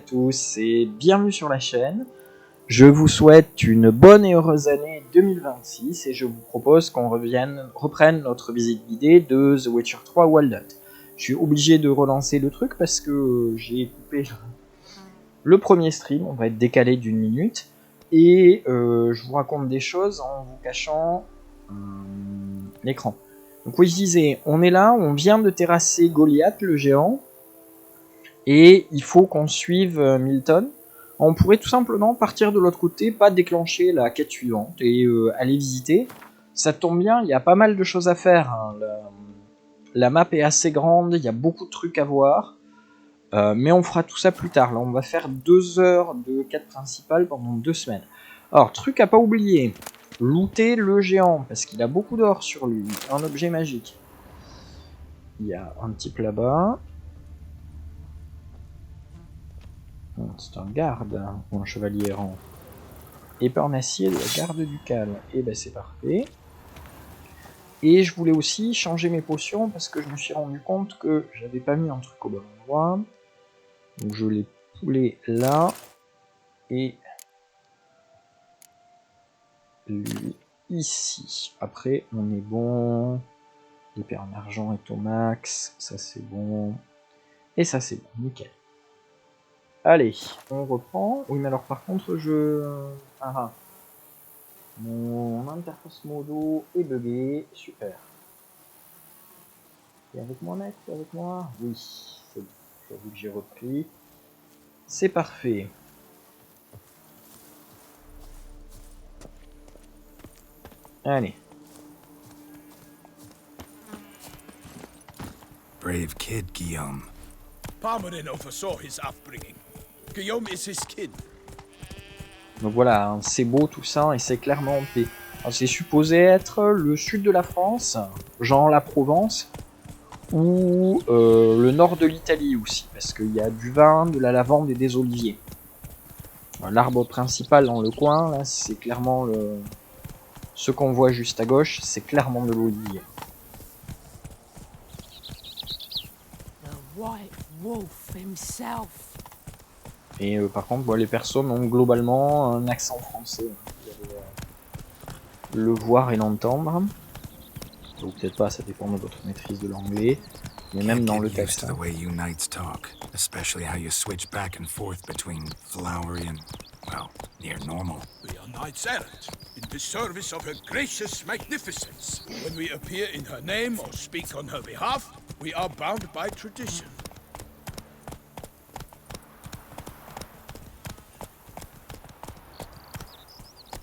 tous et bienvenue sur la chaîne. Je vous souhaite une bonne et heureuse année 2026 et je vous propose qu'on reprenne notre visite guidée de The Witcher 3 Wild Hunt. Je suis obligé de relancer le truc parce que j'ai coupé le premier stream, on va être décalé d'1 minute, et je vous raconte des choses en vous cachant l'écran. Donc oui, je disais, on est là, on vient de terrasser Goliath, le géant, et il faut qu'on suive Milton. On pourrait tout simplement partir de l'autre côté, pas déclencher la quête suivante, et aller visiter. Ça tombe bien, il y a pas mal de choses à faire, hein. La map est assez grande, il y a beaucoup de trucs à voir, mais on fera tout ça plus tard. Là, on va faire 2 heures de quête principale pendant 2 semaines. Alors, truc à pas oublier, looter le géant, parce qu'il a beaucoup d'or sur lui, un objet magique. Il y a un type là-bas. C'est un garde, ou un chevalier errant. Épée en acier de la garde ducale. Et ben c'est parfait. Et je voulais aussi changer mes potions, parce que je me suis rendu compte que j'avais pas mis un truc au bon endroit. Donc je l'ai poulé là. Et lui ici. Après, on est bon. L'épée en argent est au max. Ça, c'est bon. Et ça, c'est bon. Nickel. Allez, on reprend. Oui, mais alors, par contre, mon interface modo est bugué. Super. T'es avec moi, mec? T'es avec moi? Oui, c'est bon. J'avoue que j'ai repris. C'est parfait. Allez. Brave kid, Guillaume. Palmerin oversaw his upbringing. Guillaume is his kid. Donc voilà, hein, c'est beau tout ça et c'est clairement en paix. C'est supposé être le sud de la France, genre la Provence, ou le nord de l'Italie aussi, parce qu'il y a du vin, de la lavande et des oliviers. L'arbre principal dans le coin, là, c'est clairement ce qu'on voit juste à gauche, c'est clairement de l'olivier. Et par contre, les personnes ont globalement un accent français. Vous allez le voir et l'entendre. Ou peut-être pas, ça dépend de votre maîtrise de l'anglais. Mais même dans le texte. The way you knights talk, especially how you switch back and forth between flowery and, well, near normal. We are knights errant, in the service of her gracious magnificence. When we appear in her name or speak on her behalf, we are bound by tradition.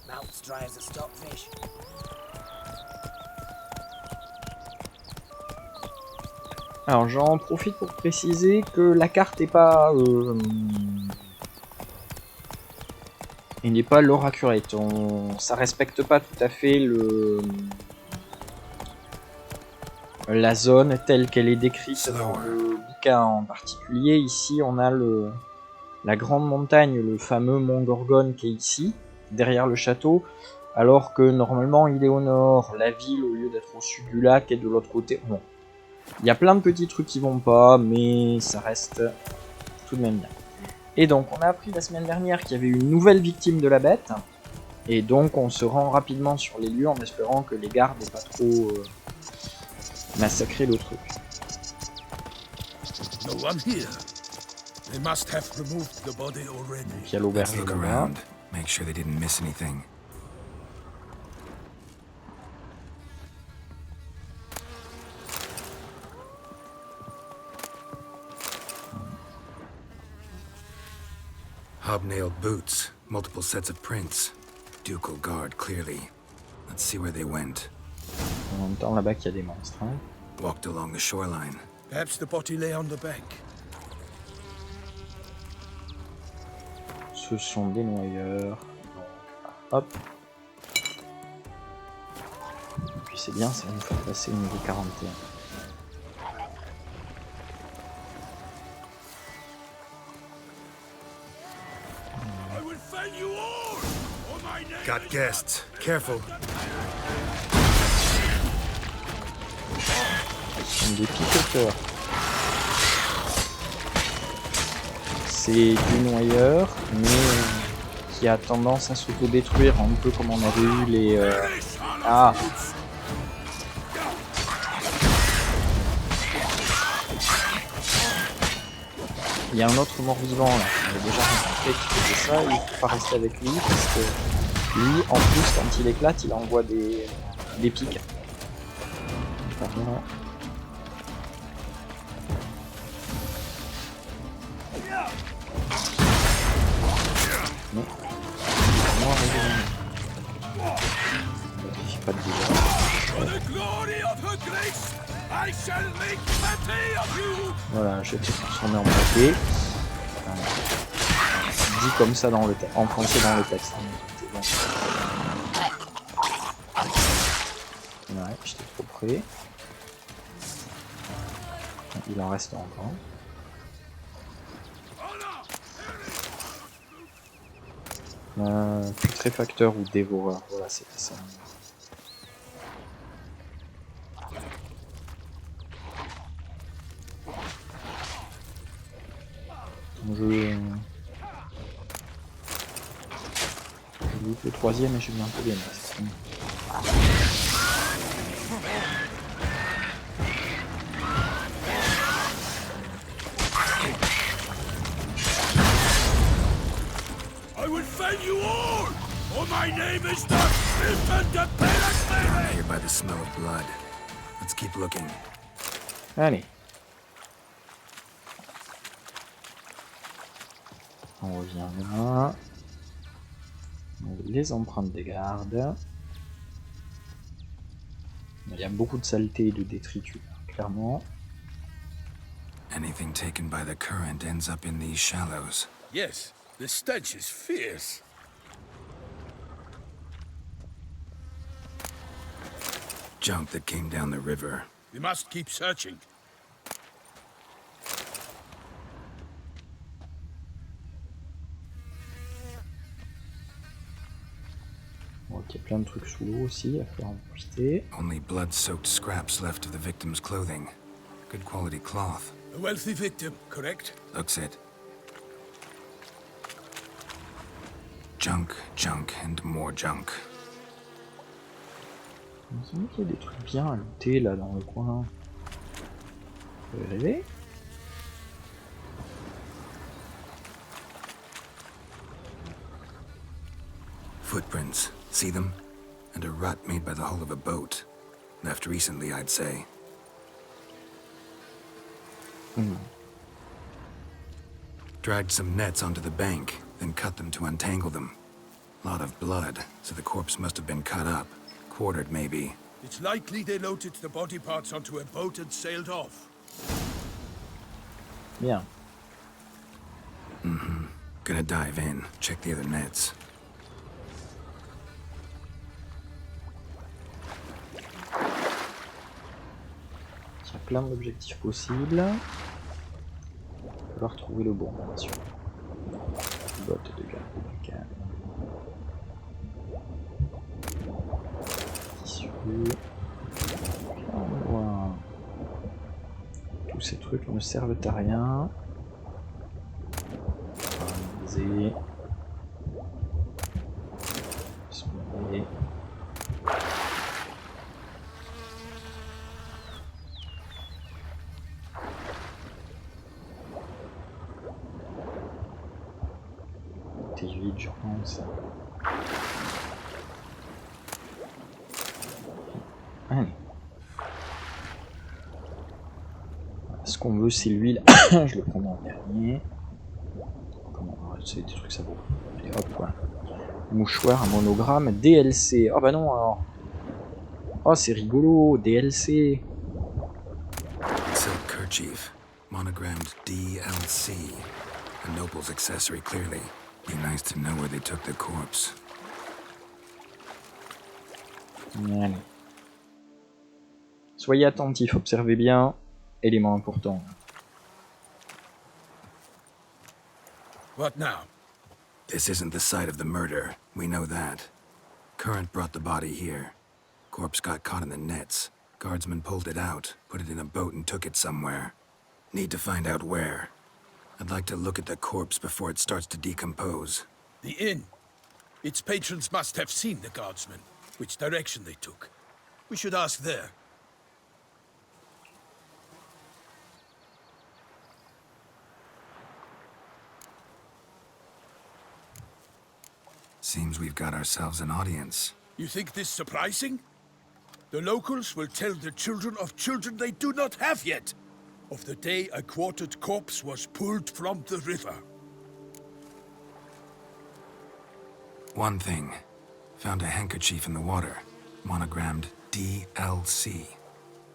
Mouth's dry as a stockfish. Alors j'en profite pour préciser que la carte n'est pas il n'est pas l'or accurate. Ça respecte pas tout à fait la zone telle qu'elle est décrite dans le bouquin en particulier. Ici on a la grande montagne, le fameux mont Gorgone qui est ici, derrière le château, alors que normalement il est au nord. La ville, au lieu d'être au sud du lac, est de l'autre côté. Bon. Il y a plein de petits trucs qui vont pas, mais ça reste tout de même bien. Et donc, on a appris la semaine dernière qu'il y avait une nouvelle victime de la bête. Et donc, on se rend rapidement sur les lieux en espérant que les gardes n'aient pas trop massacré le truc. No one here. They must have removed the body already. Donc, il y a l'auberge Look là-bas. around, make sure they didn't miss anything. Hobnailed boots, multiple sets of prints. Ducal guard, clearly. Let's see where they went. En même temps, là-bas, qu'il y a des monstres. Hein. Walked along the shoreline. Perhaps the body lay on the bank. Ce sont des noyeurs. Hop. Et puis c'est bien, ça va nous faire passer au niveau 41. Got guests. Careful. Ce sont des piqueteurs. c'est du noyeur, mais qui a tendance à s'autodétruire, un peu comme on avait eu les... Ah. Il y a un autre mort-vivant là, on a déjà rencontré qui faisait ça, il faut pas rester avec lui parce que lui, en plus, quand il éclate, il envoie des pics. Pardon. Non. Moi, il fait pas de dégâts. Voilà, je t'ai transformé en papier. Dit comme ça dans le texte, en français dans le texte. Bon. Ouais, j'étais trop près. Il en reste encore. Putréfacteur ou dévoreur, voilà, c'était ça. Je loupe le troisième et je vais un peu bien. I will fell you all, or my name is the Milton de Toussaint. Here by the smell of blood. Let's keep looking. Allez. On revient là. Les empreintes des gardes. Il y a beaucoup de saleté et de détritus, clairement. Anything taken by the current ends up in these shallows. Yes, the stench is fierce. Junk that came down the river. We must keep searching. Bon, il y a plein de trucs sous l'eau aussi, il va falloir en profiter. Only blood-soaked scraps left of the victim's clothing. Good quality cloth. A wealthy victim, correct? Looks it. Junk, junk, and more junk. Il me semble qu'il y a des trucs bien à looter là dans le coin. Vous pouvez rêver? Footprints. See them? And a rut made by the hull of a boat. Left recently, I'd say. Dragged some nets onto the bank, then cut them to untangle them. Lot of blood, so the corpse must have been cut up. Quartered, maybe. It's likely they loaded the body parts onto a boat and sailed off. Bien. Gonna dive in, check the other nets. Il y a plein d'objectifs possibles. Il va falloir trouver le bon, bien sûr. Botte de garde. Tissu. On voit. Tous ces trucs ne servent à rien. Analyser. Soigner. T8, je pense. Allez. Ce qu'on veut, c'est l'huile. Je le prends en dernier. Comment? C'est des trucs ça vaut. Allez hop, voilà. Mouchoir, un monogramme, DLC. Oh bah non alors. Oh c'est rigolo, DLC. Silk kerchief, monogrammed DLC. A noble's accessory, clearly. Be nice to know where they took the corpse. Allez. Soyez attentifs, observez bien. Élément important. What now? This isn't the site of the murder. We know that. Current brought the body here. Corpse got caught in the nets. Guardsmen pulled it out, put it in a boat and took it somewhere. Need to find out where. I'd like to look at the corpse before it starts to decompose. The inn. Its patrons must have seen the guardsmen, which direction they took. We should ask there. Seems we've got ourselves an audience. You think this surprising? The locals will tell the children of children they do not have yet, of the day a quartered corpse was pulled from the river. One thing. Found a handkerchief in the water. Monogrammed DLC.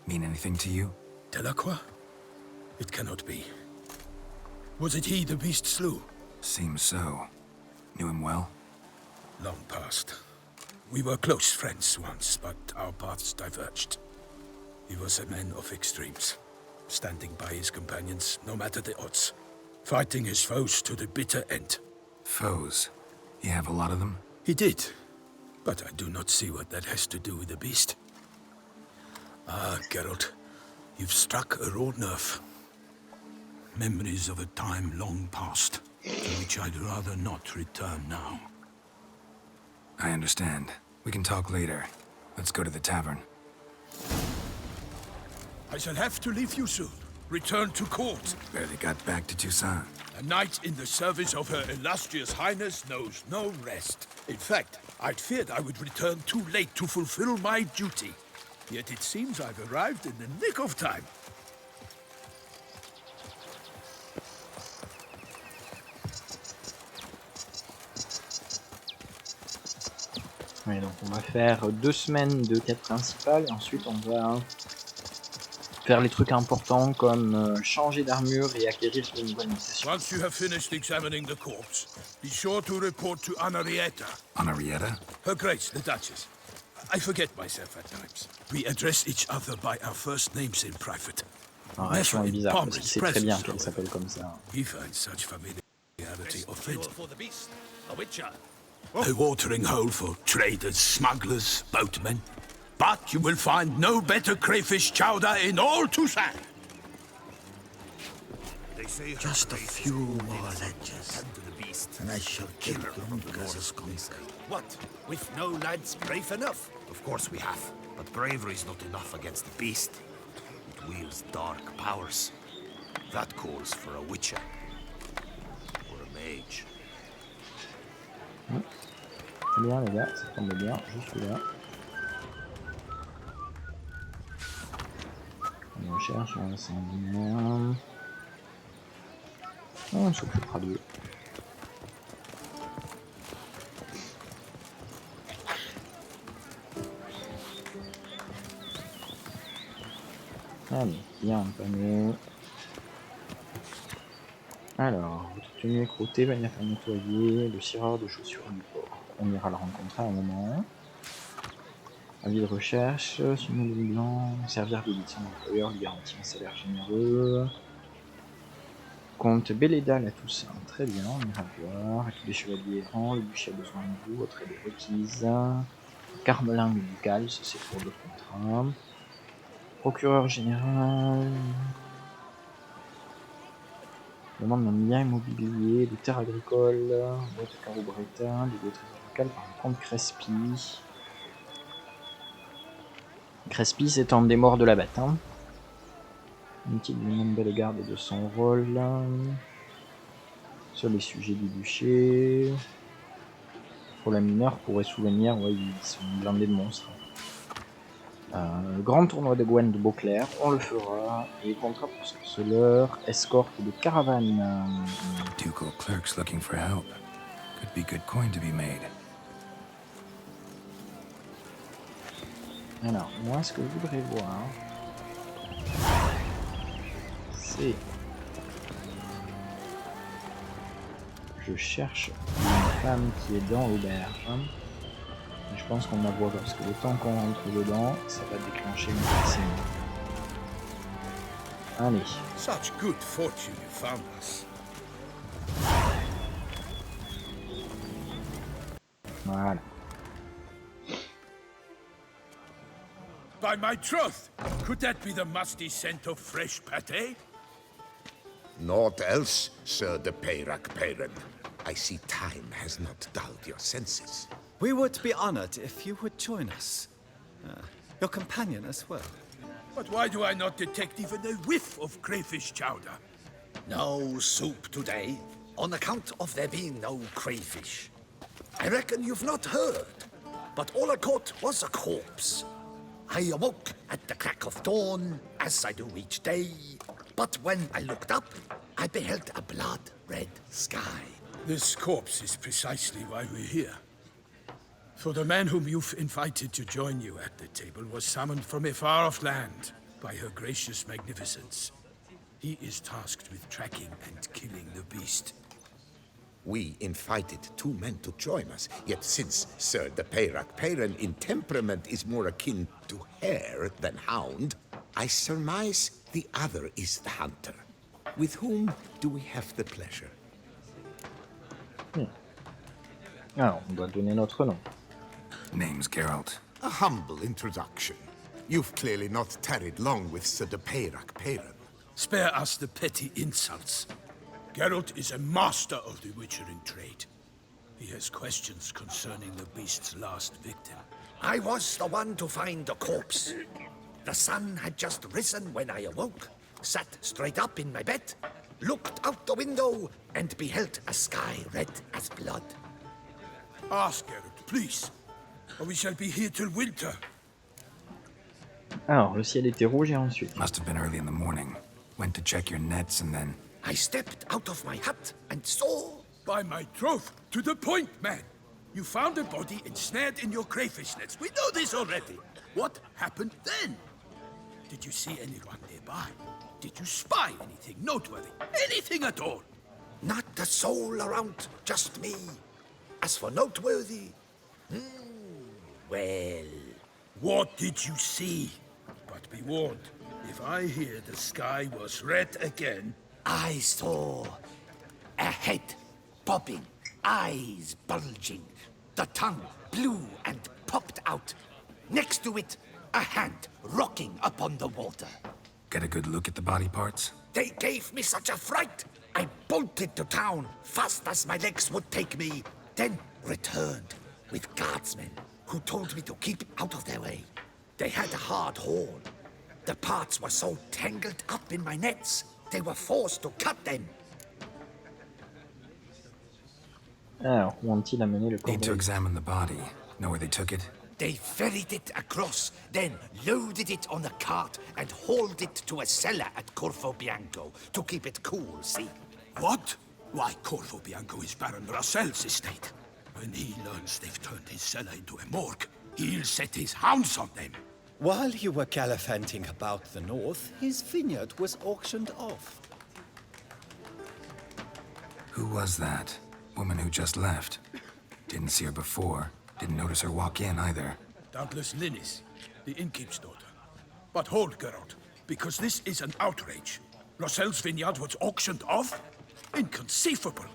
Mean anything to you? Delacroix? It cannot be. Was it he the beast slew? Seems so. Knew him well? Long past. We were close friends once, but our paths diverged. He was a man of extremes, standing by his companions no matter the odds, fighting his foes to the bitter end. Foes? You have a lot of them? He did, but I do not see what that has to do with the beast. Ah, Geralt, you've struck a raw nerve. Memories of a time long past, to which I'd rather not return now. I understand. We can talk later. Let's go to the tavern. I shall have to leave you soon. Return to court. Barely got back to Toussaint. A knight in the service of Her Illustrious Highness knows no rest. In fact, I'd feared I would return too late to fulfill my duty. Yet it seems I've arrived in the nick of time. Ouais, donc on va faire 2 semaines de quête principale et ensuite on va faire les trucs importants comme changer d'armure et acquérir de nouvelles mutations. Once you have finished examining the corpse, be sure to report to Henrietta. Henrietta? Her Grace, the Duchess. I forget myself at times. We address each other by our first names in private. Alors, elle est bizarre parce qu'il sait très bien qu'elle s'appelle comme ça. He finds such familiarity offensive. For the beast, a witcher. A watering hole for traders, smugglers, boatmen. But you will find no better crayfish chowder in all Toussaint. Just a few more ledges, and I shall kill Grumka as a skunk. What? With no lads brave enough? Of course we have. But bravery's not enough against the beast. It wields dark powers. That calls for a witcher. Or a mage. Très bien les gars, ça tombe bien, je suis là. On recherche un sanguinaire. On s'occupera d'eux. Allez, bien un panneau. Alors, votre tenue écroutée va venir faire nettoyer le cireur de chaussures du port. On ira le rencontrer à un moment. Avis de recherche, simuler le blanc, servir de son employeur, lui garantir un salaire généreux. Comte Bellédal à Toussaint, très bien, on ira le voir. Tous les chevaliers errants, le duché a besoin de vous, votre aide est requise. Carmelin médical, ça c'est pour le contrat. Procureur général. Demande d'un bien immobilier, de terres agricoles, boîte de carreaux brétins, des loteries locales par le comte Crespi. Crespi s'étend des morts de la bâtin. Inutile du nom de Bellegarde et de son rôle. Sur les sujets du duché. Pour la mineure pourrait souvenir, ouais, ils sont blindés de monstres. Le grand tournoi de Gwen de Beauclerc, on le fera. Et contrat pour sorceleur, escorte de caravane. Ducal clerks looking for help. Could be good coin to be made. Alors, moi, ce que je voudrais voir, c'est... Je cherche une femme qui est dans l'auberge. Je pense qu'on la voit parce que le temps qu'on rentre dedans, ça va déclencher une cutscene. Allez. Such good fortune you found us. Voilà. By my troth, could that be the musty scent of fresh pâté? Naught else, Sir de Peyrac-Peyran. I see time has not dulled your senses. We would be honored if you would join us. Your companion as well. But why do I not detect even a whiff of crayfish chowder? No soup today, on account of there being no crayfish. I reckon you've not heard, but all I caught was a corpse. I awoke at the crack of dawn, as I do each day, but when I looked up, I beheld a blood-red sky. This corpse is precisely why we're here. For the man whom you've invited to join you at the table was summoned from a far-off land by her gracious magnificence. He is tasked with tracking and killing the beast. We invited 2 men to join us, yet since Sir de Peyrac-Peyran in temperament is more akin to hare than hound, I surmise the other is the hunter. With whom do we have the pleasure? Alors, on doit donner notre nom. Name's Geralt. A humble introduction. You've clearly not tarried long with Sir de Peyrac-Peyran. Spare us the petty insults. Geralt is a master of the witchering trade. He has questions concerning the beast's last victim. I was the one to find the corpse. The sun had just risen when I awoke, sat straight up in my bed, looked out the window, and beheld a sky red as blood. Ask Geralt, please, or we shall be here till winter. Alors, le ciel était rouge et ensuite. Must have been early in the morning. Went to check your nets and then... I stepped out of my hut and saw... By my troth, to the point, man. You found a body ensnared in your crayfish nets. We know this already. What happened then? Did you see anyone nearby? Did you spy anything noteworthy? Anything at all? Not a soul around, just me. As for noteworthy... well... What did you see? But be warned, if I hear the sky was red again... I saw a head popping, eyes bulging, the tongue blue and popped out. Next to it, a hand rocking upon the water. Get a good look at the body parts? They gave me such a fright. I bolted to town fast as my legs would take me, then returned with guardsmen who told me to keep out of their way. They had a hard horn. The parts were so tangled up in my nets, they were forced to cut them. Alors, où ont-ils amené le corps Need de to Rice? examine the body. Know where they took it? They ferried it across, then loaded it on a cart and hauled it to a cellar at Corvo Bianco to keep it cool, see? What? Why, Corvo Bianco is Baron Russell's estate. When he learns they've turned his cellar into a morgue, he'll set his hounds on them. While you were gallivanting about the north, his vineyard was auctioned off. Who was that? Woman who just left. Didn't see her before. Didn't notice her walk in either. Doubtless Linnis, the innkeep's daughter. But hold, Geralt, because this is an outrage. Russell's vineyard was auctioned off? Inconceivable.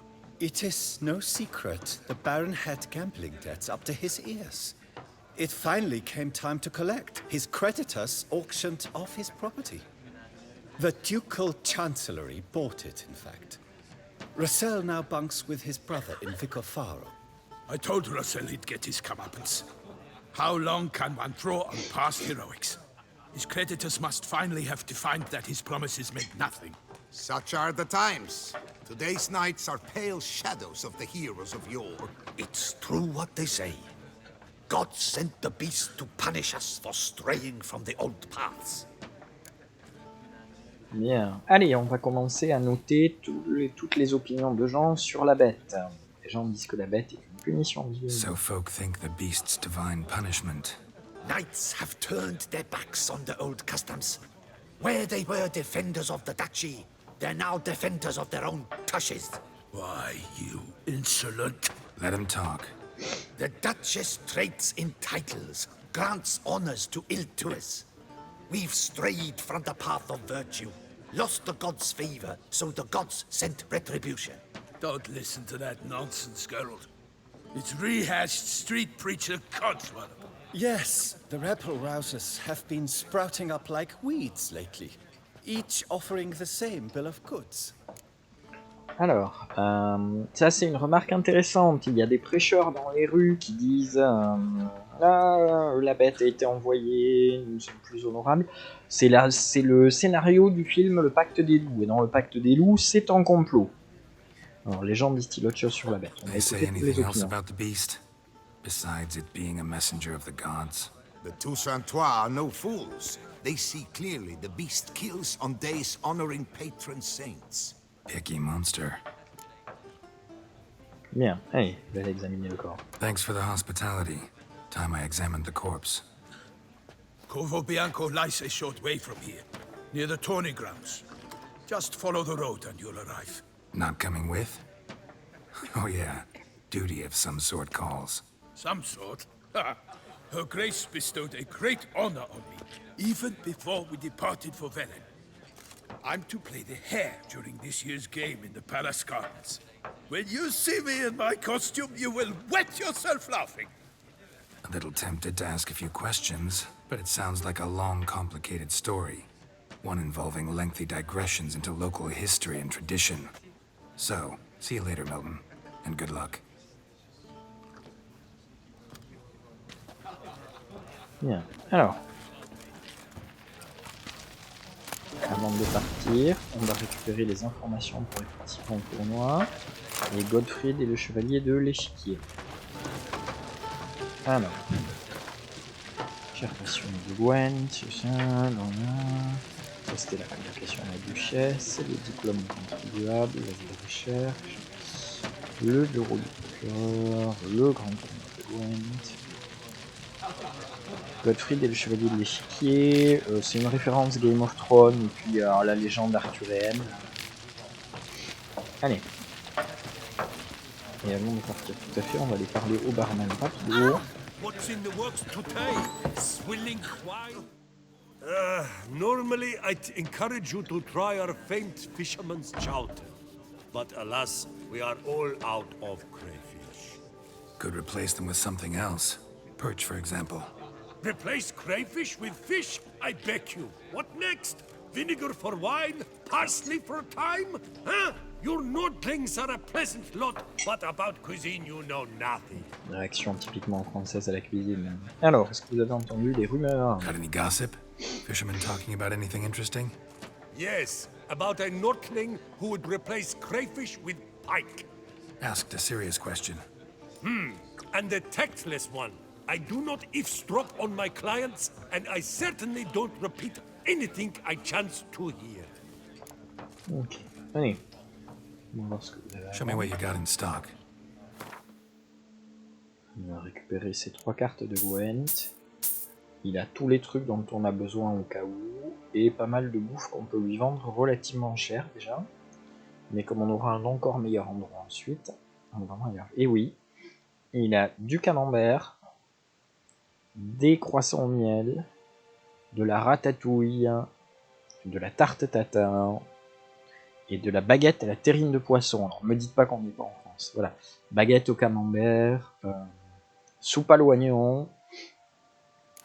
It is no secret the Baron had gambling debts up to his ears. It finally came time to collect. His creditors auctioned off his property. The Ducal Chancellery bought it, in fact. Russell now bunks with his brother in Vicofaro. I told Russell he'd get his comeuppance. How long can one draw on past heroics? His creditors must finally have to find that his promises meant nothing. Such are the times. Today's knights are pale shadows of the heroes of yore. It's true what they say. God sent the beast to punish us for straying from the old paths. Bien. Allez, on va commencer à noter toutes les opinions de gens sur la bête. Les gens disent que la bête est une punition divine. So folk think the beast's divine punishment. Knights have turned their backs on the old customs. Where they were defenders of the duchy, they're now defenders of their own tushes. Why, you insolent... Let him talk. The Duchess trades in titles, grants honors to ill-doers. We've strayed from the path of virtue, lost the gods' favor, so the gods sent retribution. Don't listen to that nonsense, Geralt. It's rehashed street preacher codswallop. Yes, the rebel rousers have been sprouting up like weeds lately, each offering the same bill of goods. Alors, ça c'est une remarque intéressante. Il y a des prêcheurs dans les rues qui disent ah, la bête a été envoyée, nous sommes plus honorables. C'est le scénario du film Le Pacte des loups. Et dans Le Pacte des loups, c'est un complot. Alors, les gens disent-ils autre chose sur la bête. On va They say écouter toutes les anything else opinions. about the beast? Besides it being a messenger of the gods? The Toussaintois are no fools. They see clearly the beast kills on days honoring patron saints. Picky monster. Bien, allez, je vais aller examiner le corps. Thanks for the hospitality. Time I examined the corpse. Corvo Bianco lies a short way from here, near the tourney grounds. Just follow the road and you'll arrive. Not coming with? Oh yeah, duty of some sort calls. Some sort? Her Grace bestowed a great honor on me, even before we departed for Velen. I'm to play the hare during this year's game in the palace gardens. When you see me in my costume, you will wet yourself laughing. A little tempted to ask a few questions, but it sounds like a long, complicated story. One involving lengthy digressions into local history and tradition. So, see you later, Milton, and good luck. Bien, alors. Avant de partir, on va récupérer les informations pour les participants au tournoi. Et Godfried et le chevalier de l'échiquier. Alors. Chère passion de Gwen, c'est ça, ça c'était la communication à la Duchesse, les diplômes contribuables, la recherche, le bureau du procureur, le grand tournoi de Gwen. Godfried et le chevalier de l'échiquier, c'est une référence Game of Thrones et puis la légende arthurienne. Allez. Et avant de partir tout à fait, on va aller parler au barman rapido. What's in the works today? Swilling wine? Normally I'd encourage you to try our famed fisherman's chowder. But alas, we are all out of crayfish. Could replace them with something else. Perch, for example. Replace crayfish with fish? I beg you. What next? Vinegar for wine? Parsley for thyme? Huh? Your Nordlings are a pleasant lot, but about cuisine you know nothing. Réaction typiquement française à la cuisine. Alors, est-ce que vous avez entendu des rumeurs? Got any gossip? Fishermen talking about anything interesting? Yes, about a Nordling who would replace crayfish with pike. Asked a serious question. And the tactless one. I do not eavesdrop on my clients, and I certainly don't repeat anything I chance to hear. Ok, allez. On va voir ce que vous avez à Show me voir. what you got in stock. On va récupérer ces 3 cartes de Gwent. Il a tous les trucs dont on a besoin au cas où, et pas mal de bouffe qu'on peut lui vendre relativement cher déjà. Mais comme on aura un encore meilleur endroit ensuite, on va vraiment y arriver. Et oui, il a du camembert, des croissants au miel, de la ratatouille, de la tarte tatin, et de la baguette à la terrine de poisson. Alors, me dites pas qu'on n'est pas en France. Voilà. Baguette au camembert, soupe à l'oignon,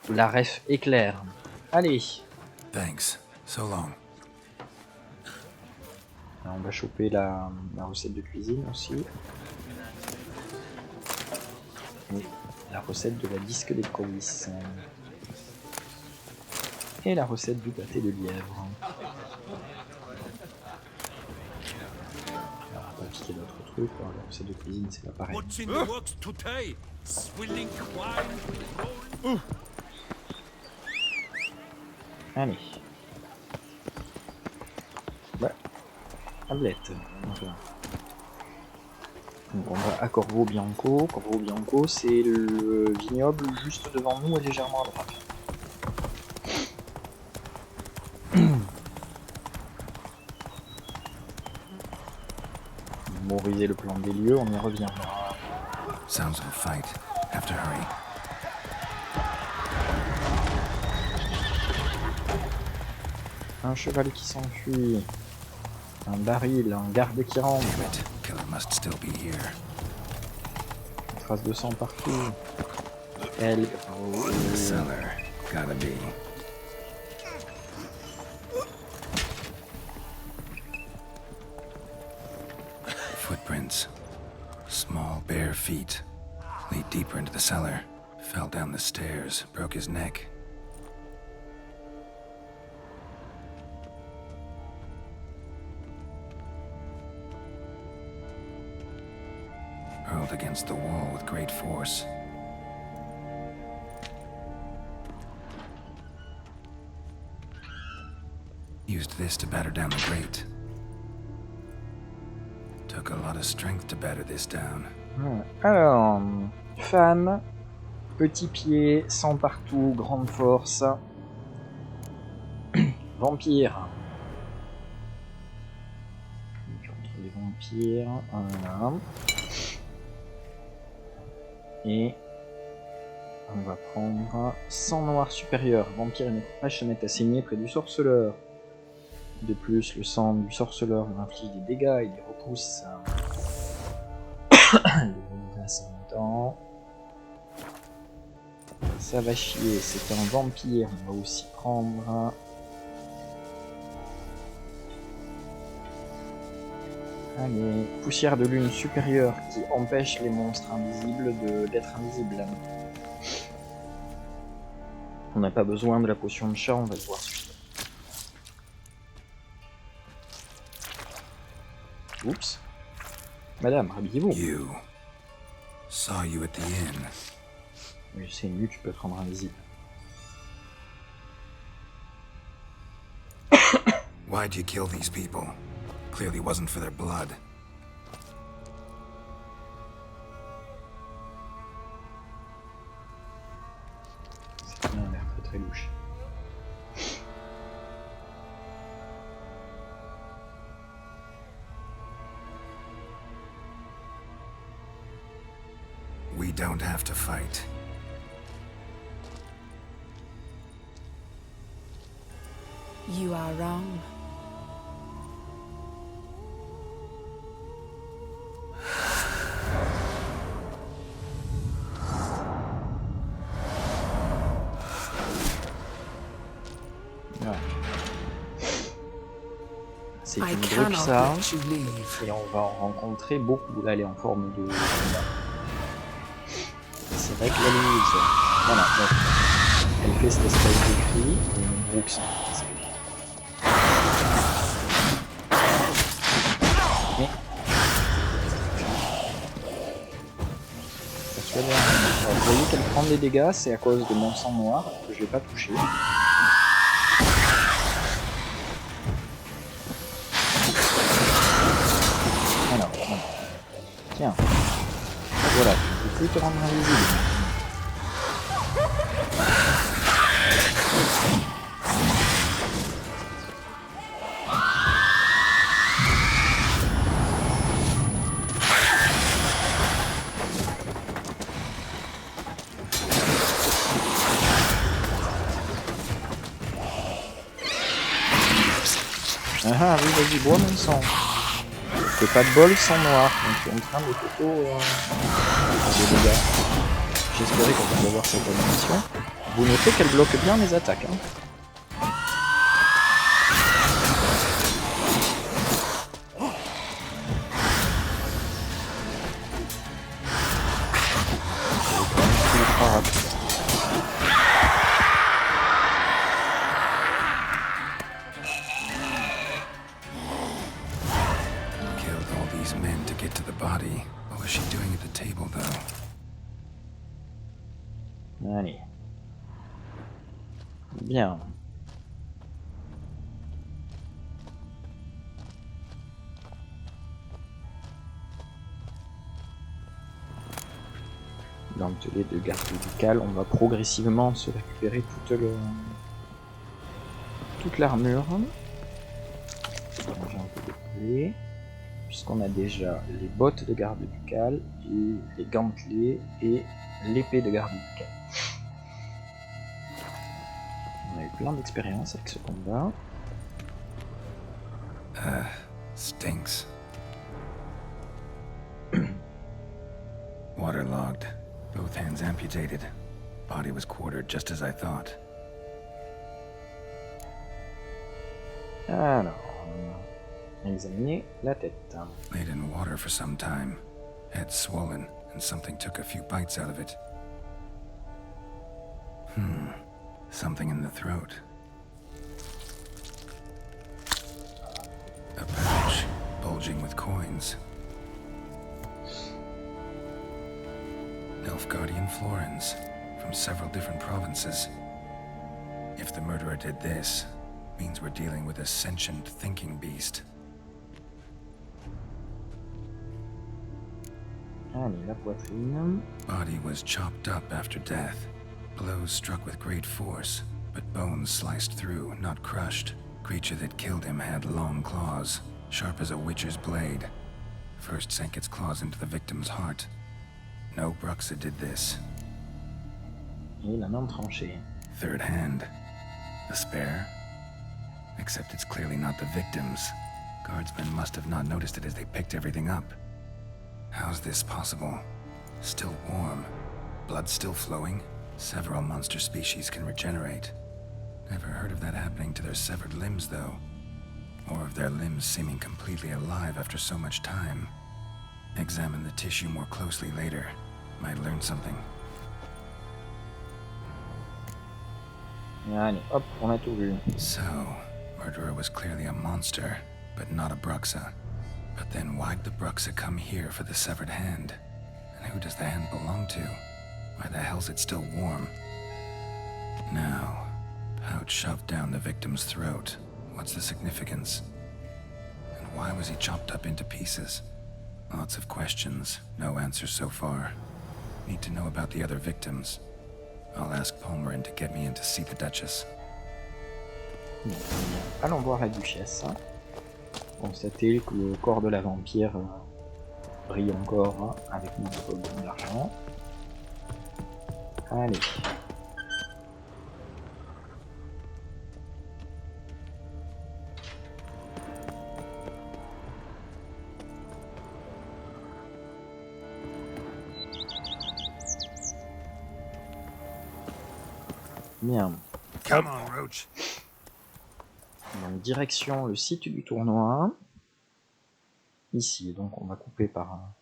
la ref éclair. Allez. Thanks. So long. Alors, on va choper la recette de cuisine aussi. Et la recette de la disque d'écrevisse. Et la recette du pâté de lièvre. Piquer d'autres trucs, alors, la recette de cuisine c'est pas pareil. What's in the works today? Swilling wine? Allez. Bah, tablette. Donc on va à Corvo Bianco. Corvo Bianco c'est le vignoble juste devant nous et légèrement à droite. Mémoriser le plan des lieux, on y revient. Sounds like a fight. Have to hurry. Un cheval qui s'enfuit. Un baril, un garde qui rentre. Damn it. Killer must still be here. Une trace de sang partout. Elle. The cellar. Gotta be. footprints. Small, bare feet. Lead deeper into the cellar. Fell down the stairs, broke his neck. Hurled against the wall with great force. Used this to batter down the grate. Took a lot of strength to batter this down. Alors, femme, petit pied, sang partout, grande force. Vampire. Contre les vampires, voilà. Et on va prendre sang noir supérieur. Vampire et nécrophage se mettent à saigner près du sorceleur. De plus, le sang du sorceleur lui inflige des dégâts et les repousse les ascendants. Ça va chier, c'est un vampire, on va aussi prendre... Allez, poussière de lune supérieure qui empêche les monstres invisibles d'être invisibles. On n'a pas besoin de la potion de chat, on va le voir suite. Oups. Madame, rhabillez-vous. You. Saw you at the inn. Oui, c'est nu, tu peux te rendre invisible. Why'd you kill these people? Clearly wasn't for their blood. C'est bien, l'air très très louche. We don't have to fight. You are wrong. C'est une bruxa, et on va en rencontrer beaucoup. Là, elle est en forme de... C'est vrai que la louise, voilà, donc, elle fait cette espèce de cri, et une bruxa. Mais... Alors, vous voyez qu'elle prend des dégâts, c'est à cause de mon sang noir, que je l'ai pas touché. Tiens, voilà, tu peux plus te rendre invisible. Ah oui, vas-y, bois mon sang. C'est pas de bol, sang noir, donc je suis en train de photo des dégâts. J'espérais qu'on va avoir cette animation. Vous notez qu'elle bloque bien les attaques. Hein. Allez. Bien. Dans le télé de garde médicale, on va progressivement se récupérer toute l'armure. J'ai un peu de clés, puisqu'on a déjà les bottes de garde médicale, les gantelets et l'épée de garde médicale. On a eu plein d'expérience avec ce combat. Stinks. Waterlogged. Both hands amputated. Body was quartered just as I thought. Alors... Examiner la tête. Laid in water for some time. Head swollen, and something took a few bites out of it. Something in the throat. A pouch, bulging with coins. Nilfgaardian florins, from several different provinces. If the murderer did this, means we're dealing with a sentient thinking beast. Allez, la poitrine. Body was chopped up after death. Blows struck with great force, but bones sliced through, not crushed. Creature that killed him had long claws, sharp as a witcher's blade. First sank its claws into the victim's heart. No Bruxa did this. Et la main tranchée. Third hand. A spare? Except it's clearly not the victim's. Guardsmen must have not noticed it as they picked everything up. How's this possible? Still warm. Blood still flowing? Several monster species can regenerate. Never heard of that happening to their severed limbs, though. Or of their limbs seeming completely alive after so much time. Examine the tissue more closely later. Might learn something. Allez, hop, on a tout vu. So, murderer was clearly a monster, but not a Bruxa. But then why'd the Bruxa come here for the severed hand? And who does the hand belong to? Why the hell's it still warm? Now, pouch shoved down the victim's throat. What's the significance? And why was he chopped up into pieces? Lots of questions, no answers so far. Need to know about the other victims. I'll ask Palmerin to get me in to see the Duchess. Bon, allons voir la Duchesse. Constater que le corps de la vampire brille encore avec notre bombe d'argent. Allez. Bien. Come on, Roach. Donc direction le site du tournoi. Ici, donc on va couper par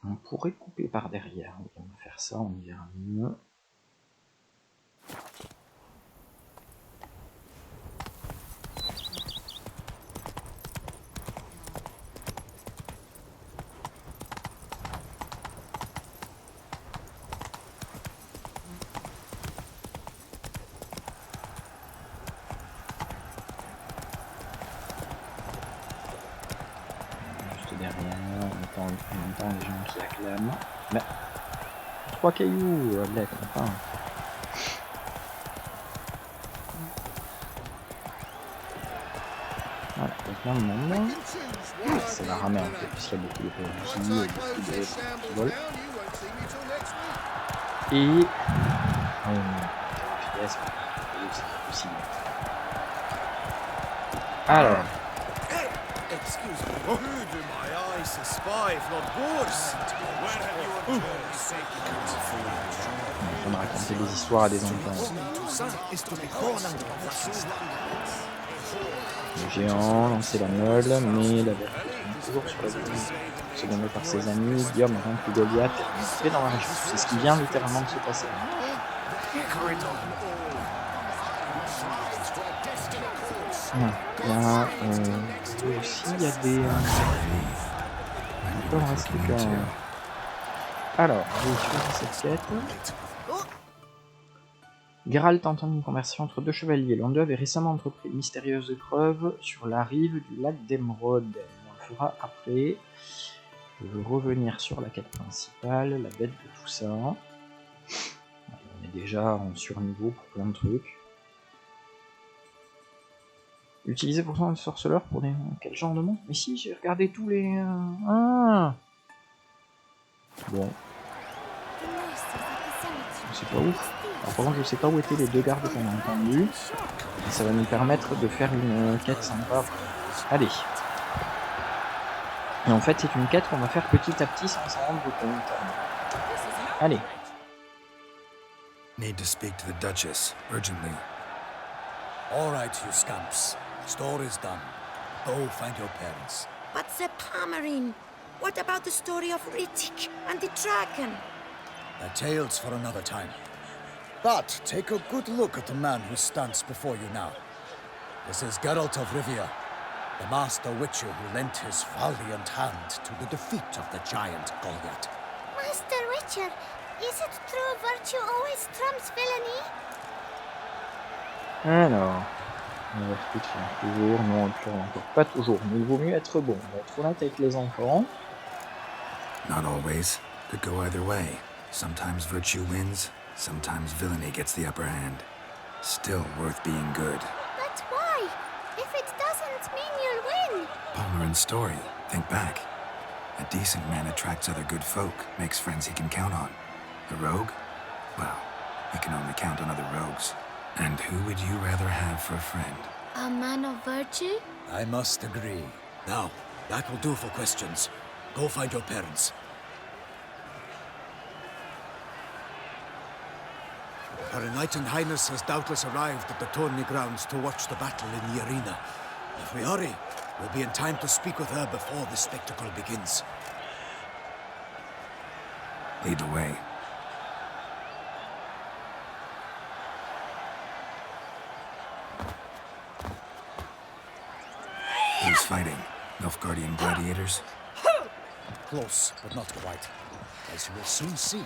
on pourrait couper par derrière. On va faire ça, on verra mieux. On entend les gens qui acclament. Mais 3 cailloux, Blake, enfin. Voilà, il y a plein de monde. Ça va ramer un peu, puisqu'il y a beaucoup de PNJ, beaucoup de qui volent. Et... FPS, c'est pas possible. Alors... On va raconter des histoires à des enfants. Le géant lançait la meule, mais la vérité tombe toujours sur la victime. Secondé par ses amis, Guillaume a vaincu Goliath et est rentré dans la région. C'est ce qui vient littéralement de se passer. Là, aussi il y a des... Il reste qu'à... Alors, je vais suivre cette quête. Geralt entend une conversation entre deux chevaliers. L'un d'eux avait récemment entrepris une mystérieuse épreuve sur la rive du lac d'Emeraude. On le fera après. Je veux revenir sur la quête principale, la bête de Toussaint. On est déjà en surniveau pour plein de trucs. Utiliser pourtant un sorceleur pour des... Quel genre de monstre? Mais si, j'ai regardé tous les... Ah bon. C'est pas ouf. Alors par contre, je sais pas où étaient les deux gardes qu'on a entendus. Et ça va nous permettre de faire une quête sympa. Allez. Et en fait, c'est une quête qu'on va faire petit à petit sans s'en rendre compte. Allez. Need to speak to the Duchess, urgently. All right, you scamps. Store is done. Go find your parents. But the Pomerine, what about the story of Rittik and the dragon? The tales for another time. But take a good look at the man who stands before you now. This is Geralt of Rivia, the master witcher who lent his valiant hand to the defeat of the giant Goliath. Master Witcher, is it true virtue always trumps villainy? Alors, la vertu tient toujours, non, elle tient encore pas toujours, mais il vaut mieux être bon. On va être honnête avec les enfants. Not always. Could go either way. Sometimes virtue wins, sometimes villainy gets the upper hand. Still worth being good. But why? If it doesn't mean you'll win. Palmer story. Think back. A decent man attracts other good folk, makes friends he can count on. A rogue? Well, he can only count on other rogues. And who would you rather have for a friend? A man of virtue? I must agree. Now, that will do for questions. Go find your parents. Her Enlightened Highness has doubtless arrived at the tourney grounds to watch the battle in the arena. If we hurry, we'll be in time to speak with her before the spectacle begins. Lead the way. Who's fighting? Nilfgaardian gladiators? Close, but not quite. As you will soon see.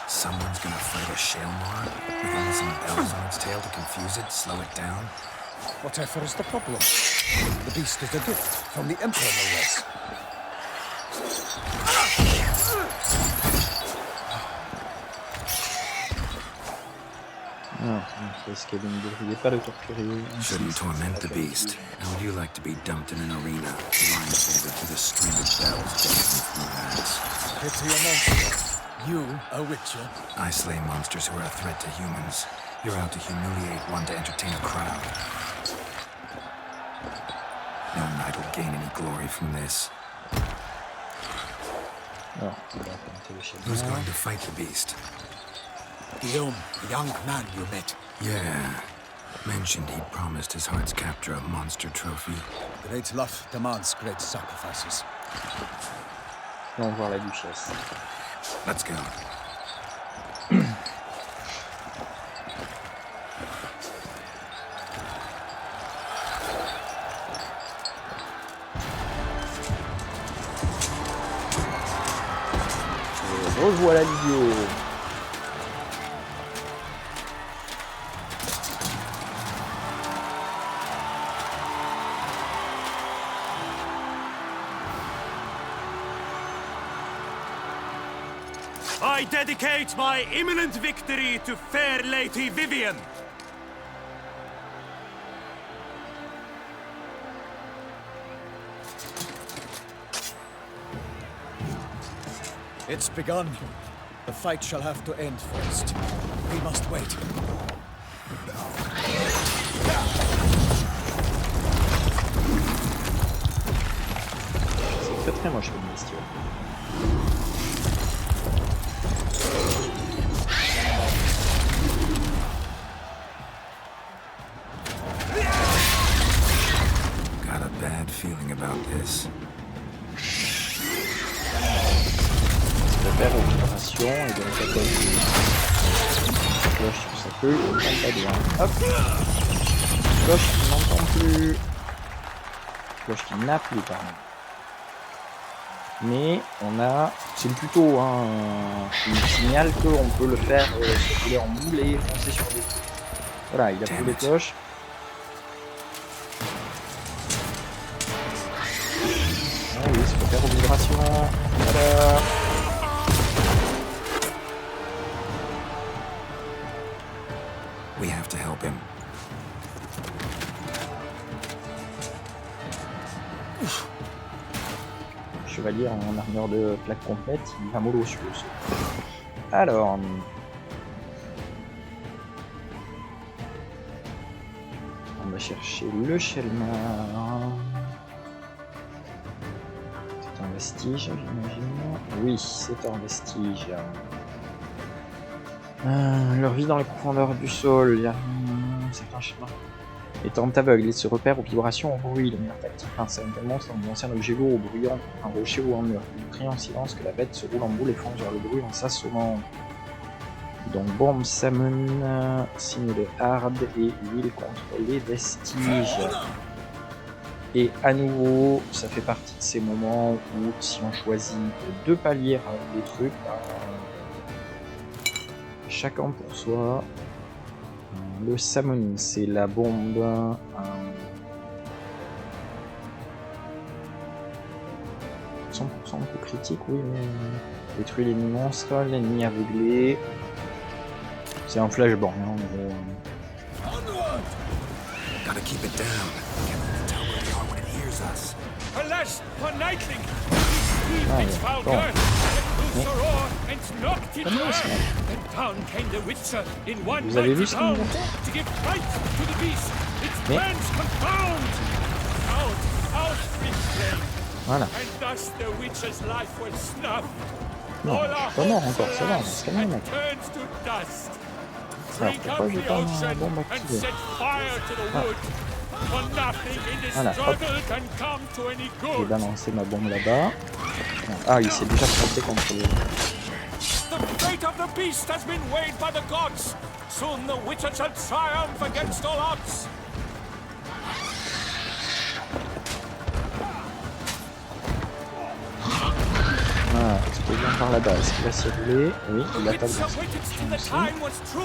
Someone's gonna fight a Shaelmar with only some bells on its tail to confuse it, slow it down? Whatever is the problem? The beast is a gift from the Emperor, no less. Non, c'est qu'elle ne devrait pas le torturer. Should you torment the beast? How would you like to be dumped in an arena, blindfolded with a string of bells dancing from your hands? Pity a monster. You, a witcher? I slay monsters who are a threat to humans. You're out to humiliate one to entertain a crowd. No knight will gain any glory from this. Alors, Who's going to fight the beast? Guillaume, the young man you met. Yeah. Mentioned he'd promised his heart's captor a monster trophy. Great love demands great sacrifices. On va voir la Duchesse. Let's go. Revoilà l'idiot. I dedicate my imminent victory to fair Lady Vivian. It's begun. The fight shall have to end first. We must wait. C'est très moche comme bestiole. Got a bad feeling about this. Faire opération et donc à cause de cloche sur sa queue, il n'entend pas bien. Hop, cloche qui n'entend plus, cloche qui n'a plus, pardon. Mais on a, c'est plutôt un signal qu'on peut le faire circuler en boule et foncer sur des trucs. Voilà, il a plus les cloches. Ah oui, c'est pour faire aux vibrations. Voilà. We have to help him. Chevalier en armure de plaque complète, il va mollo sur le saut. Alors... on va chercher le Shaelmar. C'est un vestige, j'imagine. Oui, c'est un vestige. Leur vie dans les profondeurs du sol, il y a certains schémas. Étant aveugle, ils se repèrent aux vibrations, au bruit. La meilleure tactique face à un tel monstre est un objet lourd ou bruyant, un rocher ou un mur. Ils crient en silence que la bête se roule en boule et fonce vers le bruit en s'assommant. Donc bombe, summon, signe de hard et huile contre les vestiges. Et à nouveau, ça fait partie de ces moments où si on choisit deux paliers des trucs, chacun pour soi. Le summon, c'est la bombe. 100% coup critique, oui, mais détruit l'ennemi monstre, l'ennemi aveuglé. C'est un flashbang, hein, en gros. Gotta keep it down. Can't tell where they are when it hears us. Alas, for Nightling! Its foul girth, and knocked it down. And down came the Witcher in one Vous avez vu mighty ce qu'il bound montait? to give fight to the beast. Its plans confound. Out, big flame. Voilà. And thus the Witcher's life was snuffed. Non, All je our suis pas mort hopes encore, ça va, on se calme, mec. turns to dust. Alors Drink pourquoi up j'ai the pas ocean ma bombe and activée? set fire to the wood. For nothing in this Voilà, hop. struggle can come to any J'ai good. balancé ma bombe là-bas. Ah, il s'est déjà planté contre le... The fate of the beast has been weighed by the gods. Soon the Witcher shall triumph against all odds. Ah, explosion par là-bas. Est-ce qu'il va s'y rouler? Oui, il attaque dans Witcher waited till the time was true,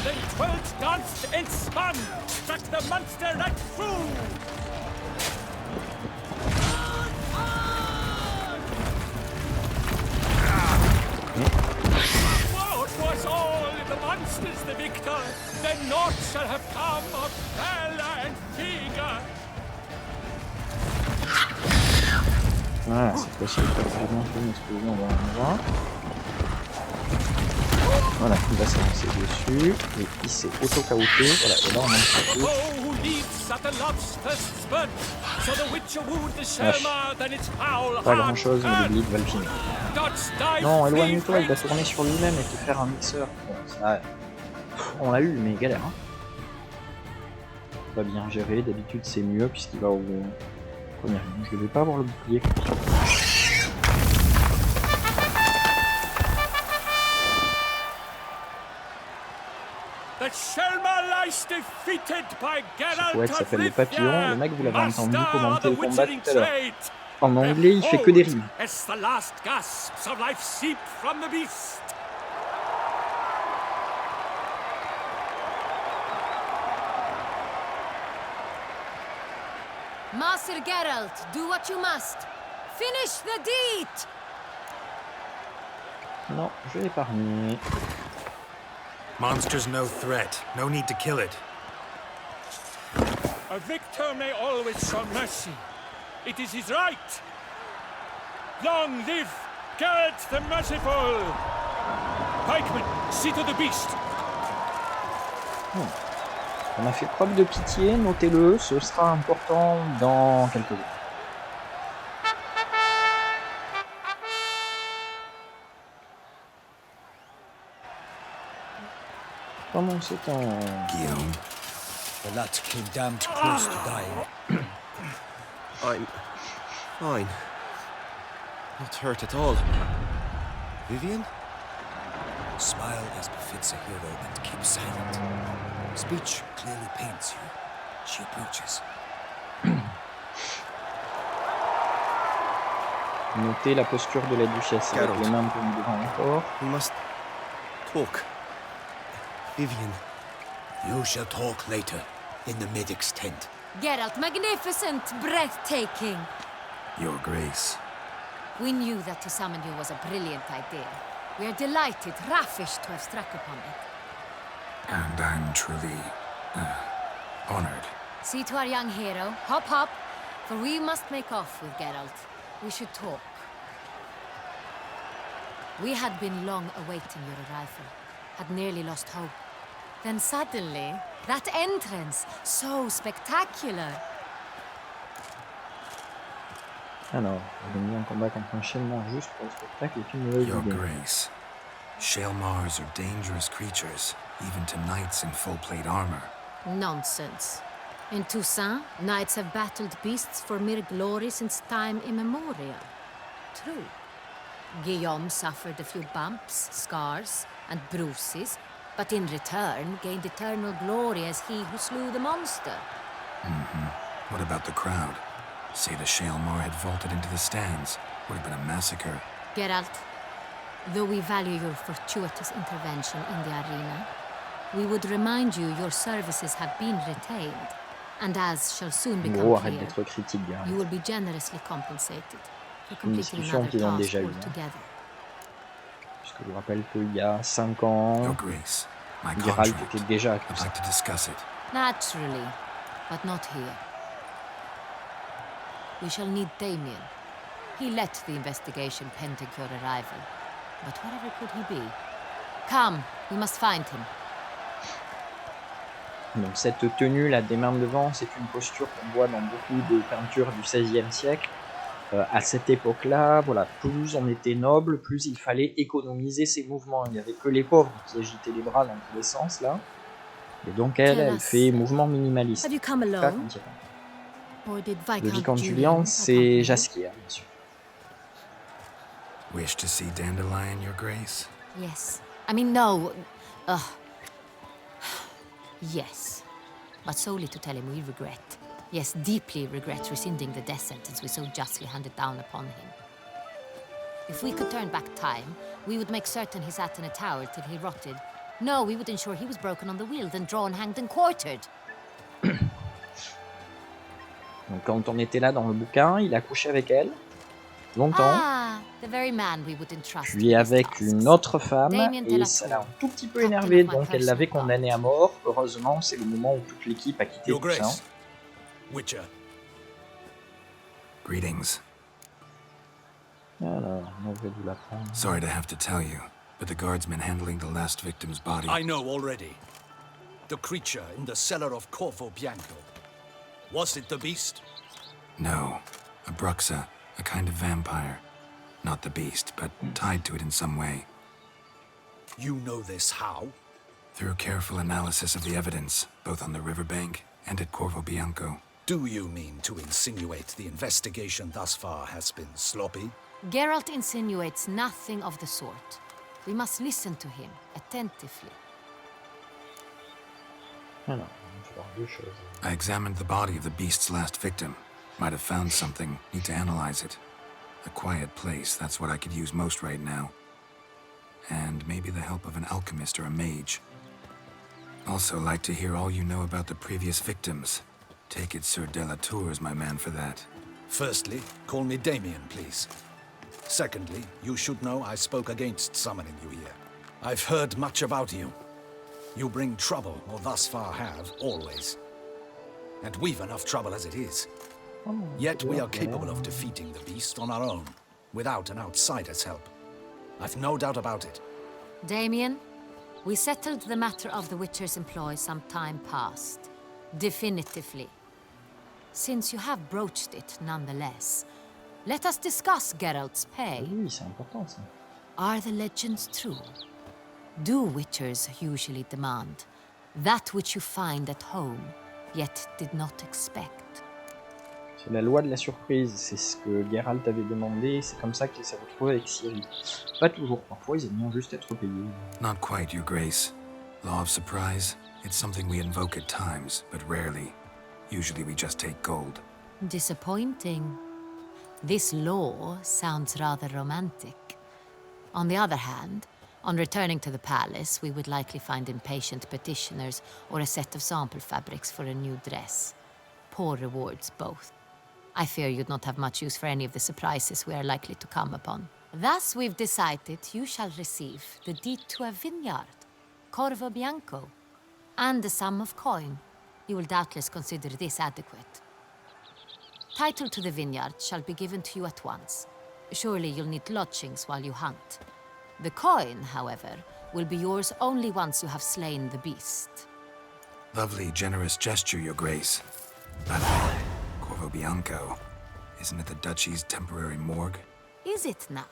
then twirled, danced, and spun, struck the monster right through. What was all the monsters the victor? Then naught shall have come of valor and vigor. Voilà, cette fois-ci, il faut vraiment faire une explosion dans l'endroit. Voilà, il va s'avancer dessus, et il s'est auto-caouté, voilà, et là on manque tout. Pas grand chose, mais le bleed va le finir. Non, éloigne-toi, il va tourner sur lui-même et te faire un mixeur. Bon, ça, on l'a eu, mais galère. Hein. Pas bien géré, d'habitude c'est mieux puisqu'il va au premier. Je vais pas avoir le bouclier. Ce poète s'appelle le papillon, le mec vous l'avez entendu commenter le combat tout à l'heure. En anglais, il fait que des rimes. Master Geralt, do what you must. Finish the deed! Non, je vais épargner. Monster's no threat. No need to kill it. A victor may always show mercy. It is his right. Long live Geralt the Merciful! Pikeman, see to the beast. On a fait preuve de pitié, notez-le, ce sera important dans quelques jours. Pendant ce temps... Guillaume, the lad came damned close to dying. I'm fine. Not hurt at all. Vivian? Smile as befits a hero and keep silent. Speech clearly paints you. She approaches. Notez la posture de la Duchesse avec les mains tournées devant le corps. We must talk. Vivian. You shall talk later, in the medic's tent. Geralt, magnificent, breathtaking. Your Grace. We knew that to summon you was a brilliant idea. We are delighted, ravished to have struck upon it. And I'm truly honored. See to our young hero. Hop, hop. For we must make off with Geralt. We should talk. We had been long awaiting your arrival. Had nearly lost hope. Then suddenly, that entrance, so spectacular. Alors, j'ai mis un combat contre un chaînement juste pour le spectacle et une mauvaise Your idée. Grace. Shale Mars are dangerous creatures, even to knights in full plate armor. Nonsense. In Toussaint, knights have battled beasts for mere glory since time immemorial. True. Guillaume suffered a few bumps, scars, and bruises, but in return gained eternal glory as he who slew the monster. What about the crowd? Say the Shale Mar had vaulted into the stands. Would have been a massacre. Geralt, though we value your fortuitous intervention in the arena, we would remind you your services have been retained, and as shall soon become clear, you will be generously compensated for completing another task altogether. Puisque je vous rappelle qu'il y a 5 ans, Your Grace, my Geralt contract. était déjà I'd accusé. like to discuss it. Naturally, but not here. We shall need Damien. He let the investigation pending your arrival. But wherever could he be? Come, we must find him. Donc cette tenue là des mains devant, c'est une posture qu'on voit dans beaucoup de peintures du XVIe siècle. À cette époque-là, voilà, plus on était noble, plus il fallait économiser ses mouvements. Il n'y avait que les pauvres qui agitaient les bras dans tous les sens là. Et donc elle fait mouvement minimaliste. Have you come alone? Le vicomte Julien, c'est Jasquier, bien sûr. Wish to see Dandelion, Your Grace? Yes. I mean, no. Yes. But solely to tell him we regret. Yes, deeply regret rescinding the death sentence we so justly handed down upon him. If we could turn back time, we would make certain he sat in a tower till he rotted. No, we would ensure he was broken on the wheel, then drawn, hanged, and quartered. Donc quand on était là dans le bouquin, il a couché avec elle, longtemps, The very man we would entrust puis avec une autre femme, et ça l'a un tout petit peu énervé, donc elle l'avait condamné à mort. Heureusement, c'est le moment où toute l'équipe a quitté Toussaint. Witcher. Greetings. Alors, on va vous l'apprendre. Sorry to have to tell you, but the guardsmen handling the last victim's body... I know already. The creature in the cellar of Corvo Bianco. Was it the beast? No. A bruxa, a kind of vampire. Not the beast, but tied to it in some way. You know this how? Through careful analysis of the evidence, both on the riverbank and at Corvo Bianco. Do you mean to insinuate the investigation thus far has been sloppy? Geralt insinuates nothing of the sort. We must listen to him attentively. Alors, on va voir deux choses. I examined the body of the beast's last victim. Might have found something. Need to analyze it. A quiet place, that's what I could use most right now. And maybe the help of an alchemist or a mage. Also like to hear all you know about the previous victims. Take it Sir Delatour is my man for that. Firstly, call me Damien, please. Secondly, you should know I spoke against summoning you here. I've heard much about you. You bring trouble, or thus far have, always. And we've enough trouble as it is. Yet we are capable of defeating the beast on our own, without an outsider's help. I've no doubt about it. Damien, we settled the matter of the Witcher's employ some time past. Definitively. Since you have broached it nonetheless, let us discuss Geralt's pay. Oui, c'est important ça. Are the legends true? Do Witchers usually demand that which you find at home, yet did not expect? C'est la loi de la surprise, c'est ce que Geralt avait demandé, c'est comme ça qu'il s'est retrouvé avec Ciri. Pas toujours, parfois ils aiment bien juste être payés. Not quite, Your Grace. Law of surprise, it's something we invoke at times, but rarely. Usually we just take gold. Disappointing. This law sounds rather romantic. On the other hand, on returning to the palace, we would likely find impatient petitioners or a set of sample fabrics for a new dress. Poor rewards, both. I fear you'd not have much use for any of the surprises we are likely to come upon. Thus, we've decided you shall receive the deed to a vineyard, Corvo Bianco, and a sum of coin. You will doubtless consider this adequate. Title to the vineyard shall be given to you at once. Surely you'll need lodgings while you hunt. The coin, however, will be yours only once you have slain the beast. Lovely, generous gesture, Your Grace. But Corvo Bianco, isn't it the Duchy's temporary morgue? Is it now?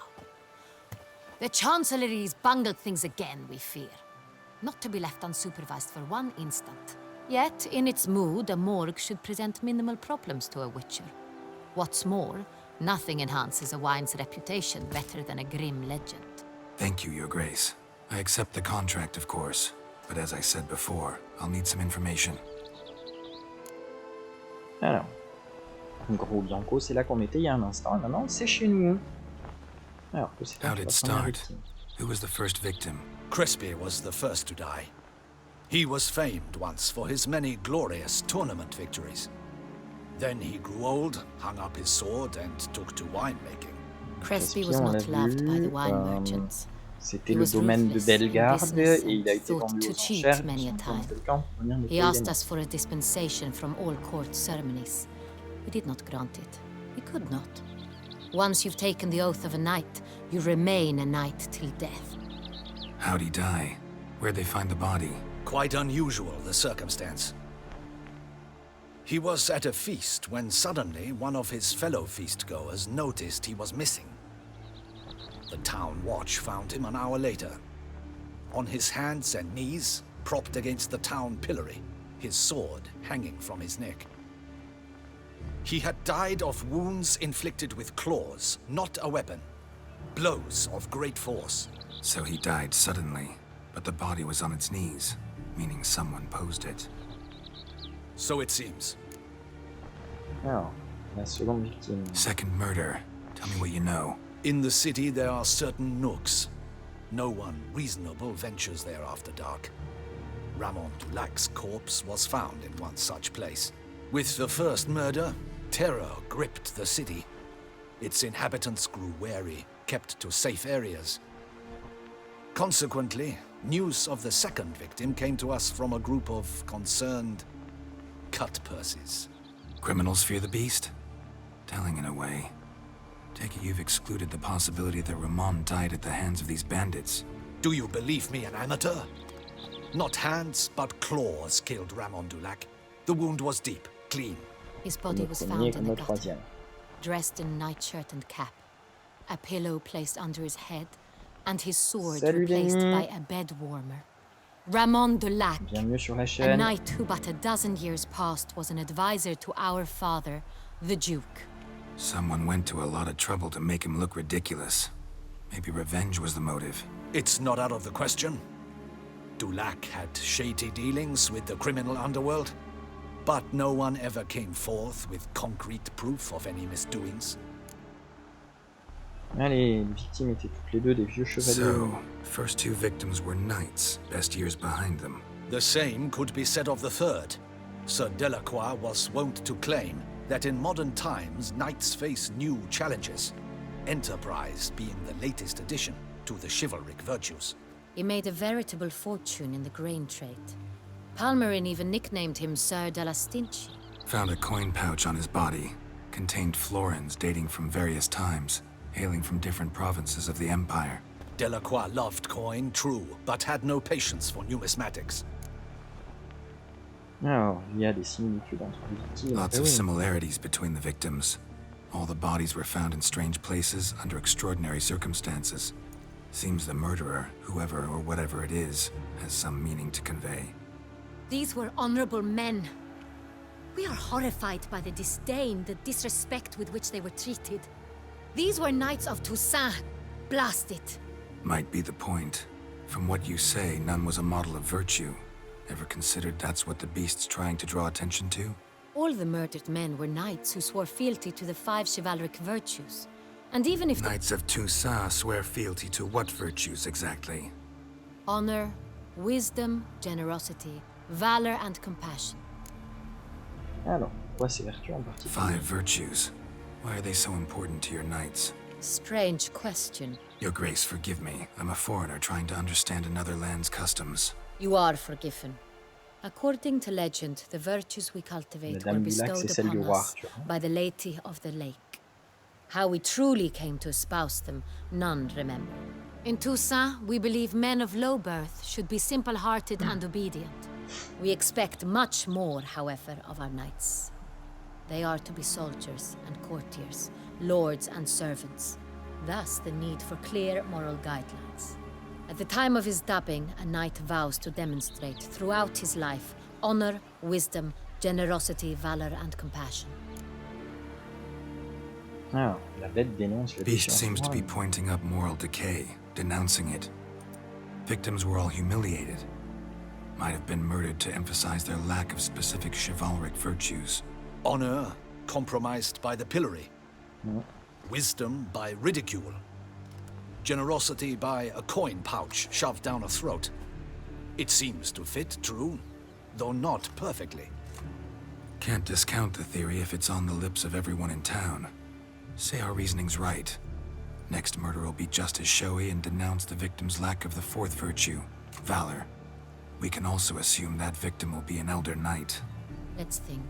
The Chancellery's bungled things again, we fear. Not to be left unsupervised for one instant. Yet, in its mood, a morgue should present minimal problems to a witcher. What's more, nothing enhances a wine's reputation better than a grim legend. Thank you, Your Grace. I accept the contract, of course. But as I said before, I'll need some information. Alors, Corvo Bianco, c'est là qu'on était il y a un instant, et maintenant c'est chez nous. Alors, que c'est How did it start? Who was the first victim? Crespi was the first to die. He was famed once for his many glorious tournament victories. Then he grew old, hung up his sword, and took to winemaking. Crespi was not loved by the wine merchants. C'était le domaine de Bellegarde et il a été vendu aux enchères. He asked us for a dispensation from all court ceremonies. We did not grant it. We could not. Once you've taken the oath of a knight, you remain a knight till death. How'd he die? Where'd they find the body? Quite unusual, the circumstance. He was at a feast when suddenly one of his fellow feast-goers noticed he was missing. The town watch found him an hour later. On his hands and knees, propped against the town pillory, his sword hanging from his neck. He had died of wounds inflicted with claws, not a weapon. Blows of great force. So he died suddenly, but the body was on its knees, meaning someone posed it. So it seems. Alors, la seconde victime. Second murder. Tell me what you know. In the city there are certain nooks. No one reasonable ventures there after dark. Ramon Dulac's corpse was found in one such place. With the first murder, terror gripped the city. Its inhabitants grew wary, kept to safe areas. Consequently, news of the second victim came to us from a group of concerned cut-purses. Criminals fear the beast? Telling in a way. Take it you've excluded the possibility that Ramon died at the hands of these bandits. Do you believe me an amateur? Not hands, but claws killed Ramon Dulac. The wound was deep, clean. His body was found in the gutter, dressed in nightshirt and cap, a pillow placed under his head, and his sword replaced by a bed warmer. Ramon Dulac, a knight who but a dozen years past was an advisor to our father, the Duke. Someone went to a lot of trouble to make him look ridiculous. Maybe revenge was the motive. It's not out of the question. Dulac had shady dealings with the criminal underworld, but no one ever came forth with concrete proof of any misdoings. Allez, les victimes étaient toutes les deux des vieux chevaliers. So, first two victims were knights, best years behind them. The same could be said of the third. Sir Delacroix was wont to claim that in modern times, knights face new challenges, enterprise being the latest addition to the chivalric virtues. He made a veritable fortune in the grain trade. Palmerin even nicknamed him Sir de la Stinchi. Found a coin pouch on his body. Contained florins dating from various times, hailing from different provinces of the Empire. Delacroix loved coin, true, but had no patience for numismatics. Alors, il y a des similitudes entre les victimes. Lots of similarities between the victims. All the bodies were found in strange places under extraordinary circumstances. Seems the murderer, whoever or whatever it is, has some meaning to convey. These were honorable men. We are horrified by the disdain, the disrespect with which they were treated. These were knights of Toussaint. Blast it. Might be the point. From what you say, none was a model of virtue. Ever considered that's what the beast's trying to draw attention to? All the murdered men were knights who swore fealty to the 5 chivalric virtues. And even if Knights of Toussaint swear fealty to what virtues exactly? honor, wisdom, generosity, valor, and compassion. Alors, quoi ces vertus en particulier? 5 virtues. Why are they so important to your knights? Strange question. Your Grace, forgive me. I'm a foreigner trying to understand another land's customs. You are forgiven. According to legend, the virtues we cultivate were bestowed upon us by the Lady of the Lake. How we truly came to espouse them, none remember. In Toussaint, we believe men of low birth should be simple-hearted and obedient. We expect much more, however, of our knights. They are to be soldiers and courtiers, lords and servants. Thus the need for clear moral guidelines. At the time of his dubbing, a knight vows to demonstrate throughout his life honor, wisdom, generosity, valor, and compassion. Ah, la bête dénonce le Beast déchet seems to be moral. pointing up moral decay, denouncing it. Victims were all humiliated. Might have been murdered to emphasize their lack of specific chivalric virtues. Honor compromised by the pillory. Wisdom by ridicule. Generosity by a coin pouch shoved down a throat. It seems to fit, true, though not perfectly. Can't discount the theory if it's on the lips of everyone in town. Say our reasoning's right. Next murder will be just as showy and denounce the victim's lack of the fourth virtue, valor. We can also assume that victim will be an elder knight. Let's think.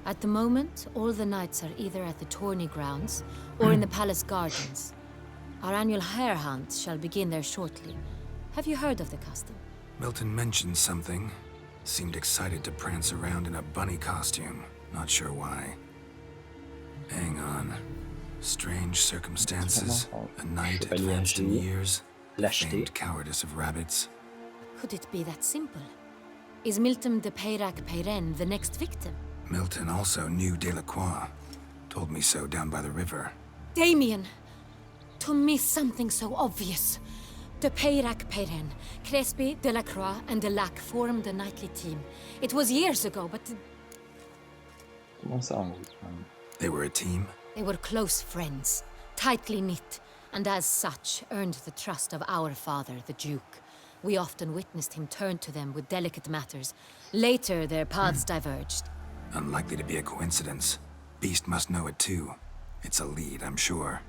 At the moment, all the knights are either at the tourney grounds or in the palace gardens. Our annual hare hunt shall begin there shortly. Have you heard of the custom? Milton mentioned something. Seemed excited to prance around in a bunny costume. Not sure why. Hang on. Strange circumstances. A knight advanced in years. The famed cowardice of rabbits. Could it be that simple? Is Milton de Peyrac-Peyren the next victim? Milton also knew Delacroix. Told me so down by the river. Damien! To miss something so obvious. De Peyrac-Peyren, Crespi, Delacroix, and Delac formed a knightly team. It was years ago, but... Comment ça, on dit? They were a team? They were close friends, tightly knit, and as such earned the trust of our father, the Duke. We often witnessed him turn to them with delicate matters. Later, their paths diverged. Unlikely to be a coincidence. Beast must know it too. It's a lead, I'm sure.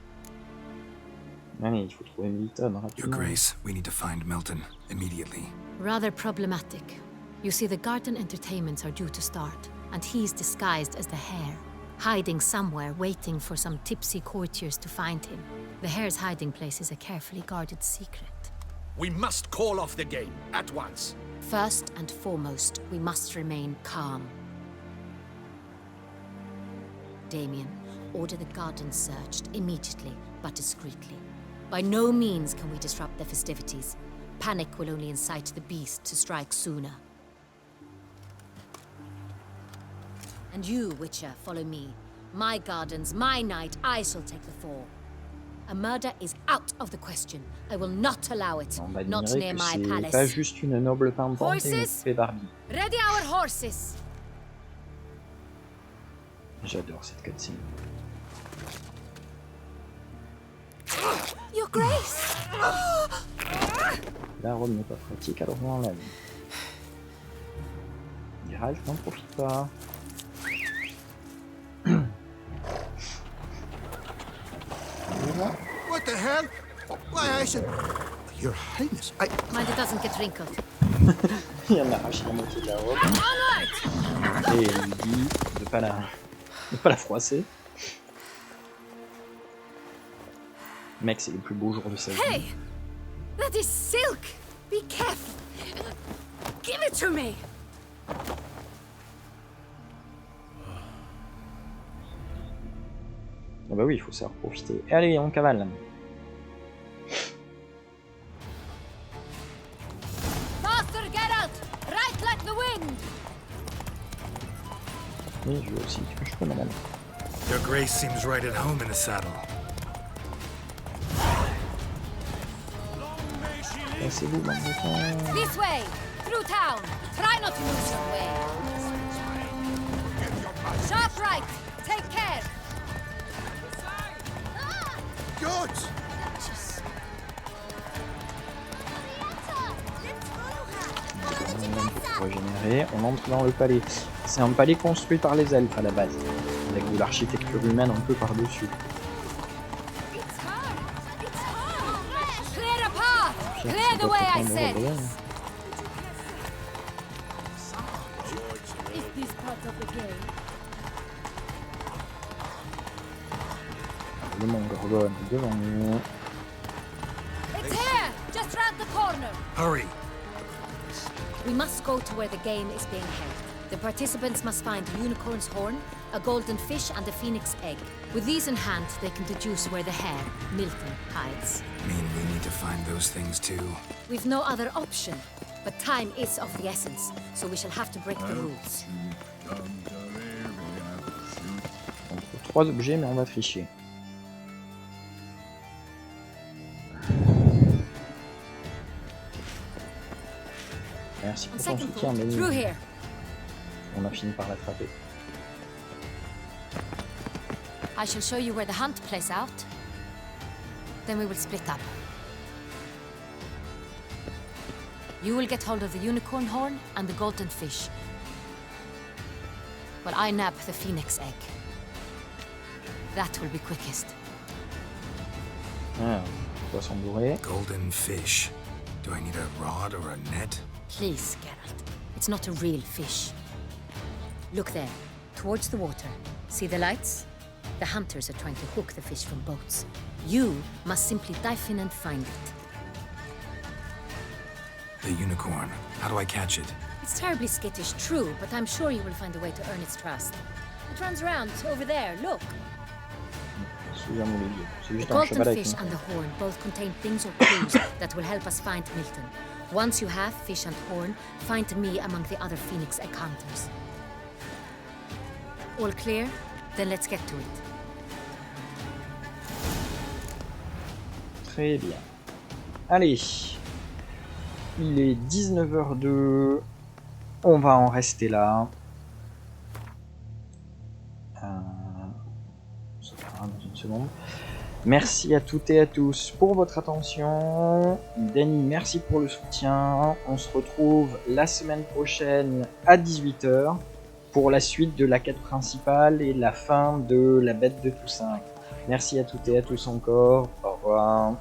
Allez, il faut trouver Milton Your rapidement. Grace, we need to find Milton immediately. Rather problematic. You see, the garden entertainments are due to start, and he's disguised as the hare, hiding somewhere, waiting for some tipsy courtiers to find him. The hare's hiding place is a carefully guarded secret. We must call off the game, at once. First and foremost, we must remain calm. Damien, order the garden searched immediately, but discreetly. By no means can we disrupt the festivities. Panic will only incite the beast to strike sooner. And you, Witcher, follow me. My gardens, my night, I shall take the fall. A murder is out of the question. I will not allow it. On va Not near admirer que my c'est palace. pas juste une noble pimpante et une Horses? poupée Barbie. Ready our horses! J'adore cette cutscene. Your Grace! La robe n'est pas pratique, alors on l'enlève. Geralt n'en profite pas. What the hell? Why, I said... Your Highness, I... Mind it doesn't get wrinkled. Il en arrache la moitié de la robe. Et il lui dit de pas la froisser. Mec, c'est le plus beau jour de sa vie. Hey! That is silk! Be careful! Give it to me! Ah bah oui, il faut savoir profiter. Et allez, on cavale. Faster, Geralt! Right like the wind! Oui, je veux aussi que je peux, madame. Your Grace seems right at home in the saddle. Passez-vous, bande de cons. This way! Through town! Try not to lose your way! Sharp right! Take care! Good! Pour régénérer, on entre dans le palais. C'est un palais construit par les elfes à la base, avec de l'architecture humaine un peu par-dessus. Clear a path! Clear the way, I said! Is this part of the game? Le mont Gorgone devant nous. It's here! Just round the corner! Hurry! We must go to where the game is being held. The participants must find the unicorn's horn, a golden fish and a phoenix egg. With these in hand, they can deduce where the hare, Milton, hides. Mean we need to find those things too? We've no other option. But time is of the essence, so we shall have to break the rules. On trouve 3 objets, mais on va tricher. Merci pour ton soutien, mais on a fini par l'attraper. I shall show you where the hunt plays out. Then we will split up. You will get hold of the unicorn horn and the golden fish, while I nab the phoenix egg. That will be quickest. Ah, poisson doré. Golden fish. Do I need a rod or a net? Please, Geralt. It's not a real fish. Look there, towards the water. See the lights? The hunters are trying to hook the fish from boats. You must simply dive in and find it. The unicorn. How do I catch it? It's terribly skittish, true, but I'm sure you will find a way to earn its trust. It runs around over there, look. The golden fish and the horn both contain things or clues that will help us find Milton. Once you have fish and horn, find me among the other phoenix egg hunters. All clear? Then let's get to it. Très bien. Allez. Il est 19h02. On va en rester là. Ça va dans une seconde. Merci à toutes et à tous pour votre attention. Dany, merci pour le soutien. On se retrouve la semaine prochaine à 18h pour la suite de la quête principale et la fin de la bête de Toussaint. Merci à toutes et à tous encore. Au revoir.